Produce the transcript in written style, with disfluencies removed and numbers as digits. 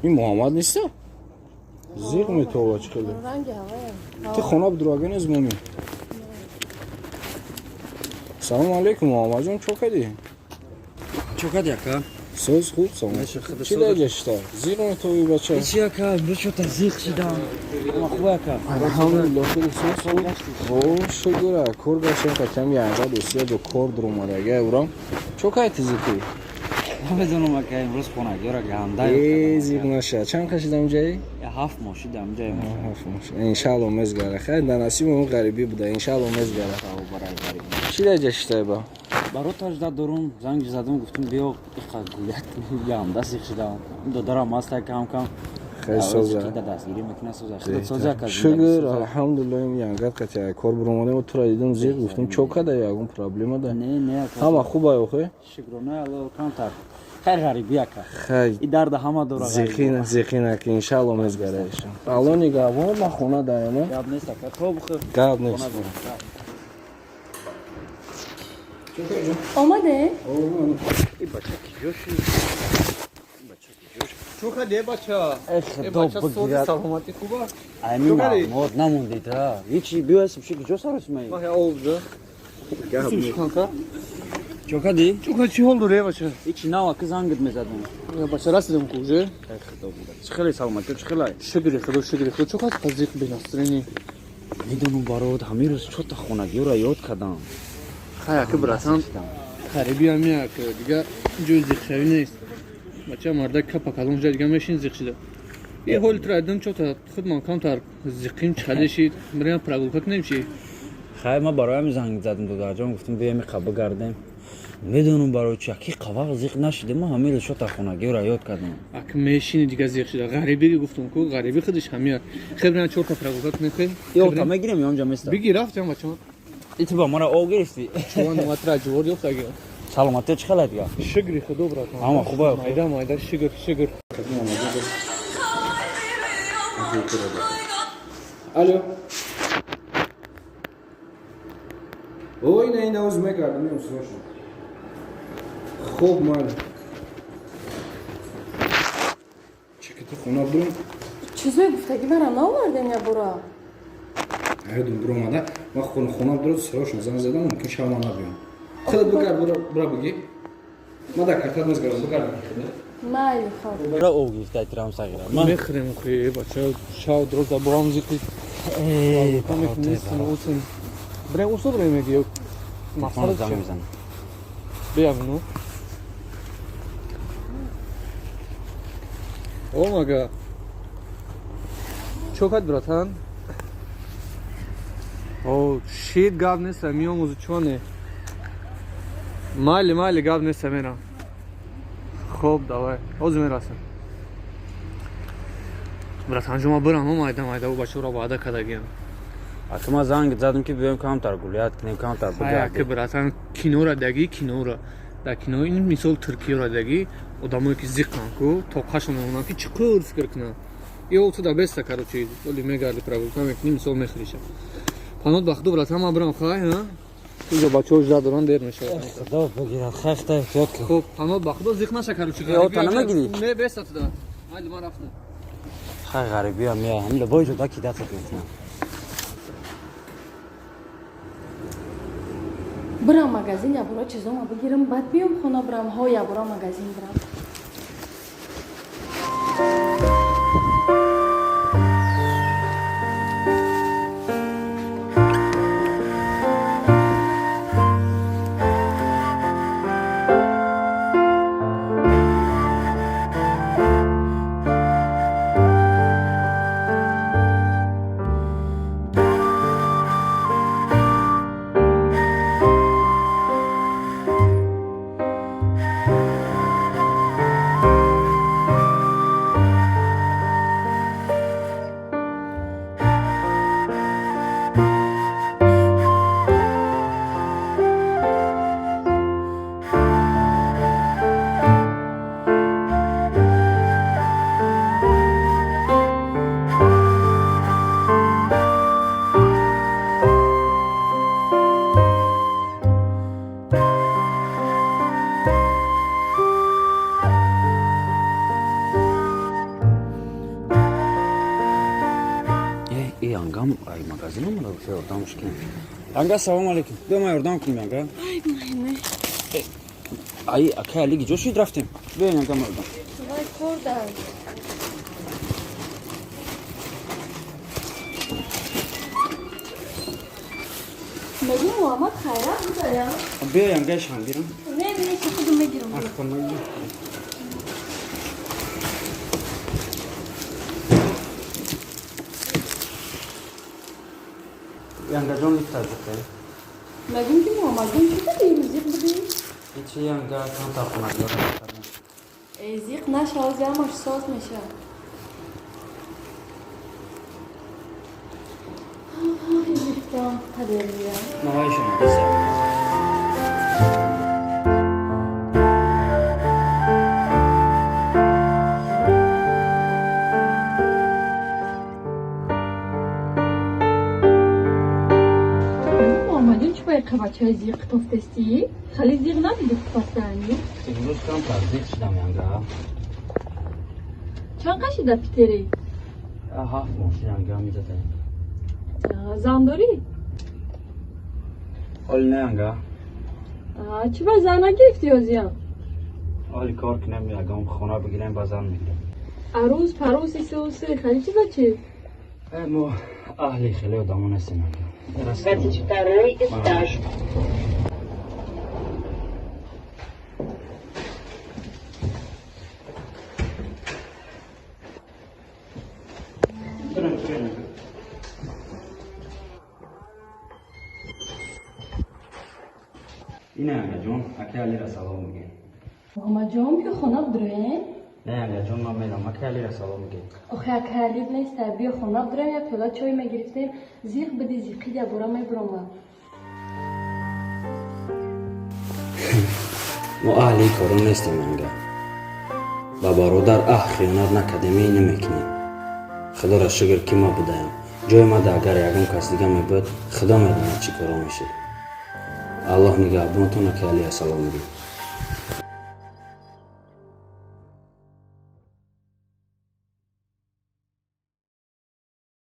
این محمد نیسته؟ زیغ میتوه چه خیلی تی خوناب دروگه نیز مومی سلام علیکم محمد جون چو کدی؟ چو کدی اکا؟ سوز خوب سلام چی دیگه شده؟ زیغ میتوهی بچه؟ ایچی اکا امروز شد زیغ شدم اما خوبه اکا الحمدلله خیلی سوز خوب شکره کور گشتیم که کمی انجا دوسیه دو کور در اومده اگه اورام چو که تیزیکی؟ بدونم اکا امروز خونگی را گنده ای زیغ نشه چند کشیدم جایی؟ 7 ماه شدم جای ما 7 ماه انشالله مزگره خیلی در نصیب اون غریبی بوده انشالله مزگره برای غریب چی دیگه شده با؟ برای تاجده دارم زنگ زدم گفتم بیا گویت گنده سیخ شدم دارم هسته کم کم خیلی سوزه دستگیری میکنه سوزه شکر الحمدلله این یانگت که کار برامونه و تو را دیدم زیغ گفتم چوکه ده یاگون پرابلم ده نه همه خوبه اوخه شکرانه الله کانتر خیلی غریبی اکا خیلی این درد همه داره زیخینه که انشالله مزگره ایشم الان نگاه ما خونه دایمه گاب نیست اکا تو بخیر گاب نیست آماده؟ این بچه کی جوشی چو کدی بچه؟ خدا بچه سوز بگیرد سلامتی خوبه؟ امین محمود نموندید ها هیچی بیو اسم شکی جو سرش می ما آوزه سوش کنکا چو کدی؟ چو کدی چی حال دوره بچه؟ هیچی نوا که زنگت میزدم بچه رسیدم کوزه؟ خدا بگیرد چه خیلی سلامتی چه خیلی شکری خدا چو کدی قضیق بینسترینی میدونم برات همین روز چو تا خونگی را یاد کردم خیلی که براتم خریبی همیه که دیگه جوی زیخ شوی نیست بچه مرده کپا کلون جا دیگه میشین زیخ شده یه حال تردم چو تا خود من کم تر زیقیم چخده شید مریم پرگولکت نمیشی خیلی ما برای همین زنگ زدم دو درجا گفتم بیایم قبه گردیم میدونم برای چی اکی قبه زیق نشده ما همین روز چو تا خونگی را یاد کردم اگه میشینی دیگه زیخ شده غریبی گفتم کو غریبی خودش همیه خیلی بریم چهار تا پرگولکت نخواه یا تا میگیریم یا اونجا میسته بگی رفتم بچه ایتی با ما را او گرفتی چوان مطرح جوار یفت اگه سلامتی چه خیلی دیگه شکری خدا براتم اما خوبه مایده شکر الو اوی نه این اوز میکردم نیم سروشم خوب مال چه که تو خونه برون چیزایی گفتگی برام ناوردن یا برا؟ هیدون برو اومده من خونه برون سروشم زنگ زدم ممکن شما نبیم خودت بگرد برا بگی ما در کارتات مزگرم بگرد مایلی خواب برای او گفته ترام سگیرم من میخریم خوی بچه شاو دروز دا برام زیقی ای کامیک نیستن اوتن برای اوسو برای میگی من زنگ میزنم بیام نو او مگه چوکت براتن او شید گاب نیست میام موزو چونه مالی گاب نیست میرم خوب давай اوز میرسم براتن شما برام مایده و بچه را وعده کردگیم اگه ما زنگ زدم که بیایم کام تر گولیت کنیم کام تر که براتن کینو را دگی کینو را در کینو این مثال ترکیه را دگی آدمایی که زیق کنن کو تا قشون اونم که چقدر فکر کنن یه اوتو دا بسته کرد چیز ولی میگردی پرابل کام یک نیم مثال میخریشه پنات بخدو براتن ما برام خواهی ها اینجا بچه هاش دارن دیر میشه خدا بگیرد خفته احتیاط کن خب پنات بخدو زیق نشه کرد چیز یا تا نمیگیری نه بسته تو دا حالی ما رفتم خیلی غریبی هم میه همین لبای جدا کی دست میتونم برام مغازین یا برا چیزامو بگیرم بعد بیام خونه برام ها یا برا مغازین برام янгам ай магазин омада боша ёрдамш кунем. Янга салом алейкум. Бия ман ёрдам кунем янга. Ай майне. Ай ака алиги ҷо шуд рафтем. Бия янга ман ёрдам. Вай кордан. Мегин Муҳаммад хайрат будая? Бия янга шам гирам. Не, не, чи худум мегирам. Ахтамай. Янга ҷон лифта бухтем. Мегин ки Муҳаммаддин чӣ кади зиқ буди? Ҳичи янга кам тархона ёрам кардам. Эй, зиқ наша, оз ямаш соз меша. Ай, зиқтам қадерия. Навай шумо деса. Қабачаи зиқ тофтасти? Хали зиқ набуди пастани? Имрӯз кам тарзиқ шудам янга. Чанд қашида питери? 7 мош янга медадаем. Зан дорӣ? Ҳоли не янга. Чӣ ба зан нагирифти озиям? Ҳоли кор кунем ягон хона бигирем ба зан мегирем. Арӯз, парӯз, исуси, хали чӣ ба чӣ? Мо аҳли хеле одамо нестем янга. 22-й этаж. Ина янгаҷон, ака Алира салом мегӯем. Муҳаммадҷон биё хона будурем? Не янгаҷон, ман медам, ака Алира салом мегӯем. Охе ака Алир неста, биё хона будурем, як пиёла чой мегирифтем, зиқ биди, зиқи ябора мебурома. мо аҳли корон нестем янга. ба бародар хиёнат накардем намекунем. худоро шукр ки ма будаем. ҷои мада агар ягон кас дига мебуд, худо медонад чӣ коро мешид. аллоҳ нигаҳбонтон ака Алия салом мегӯем.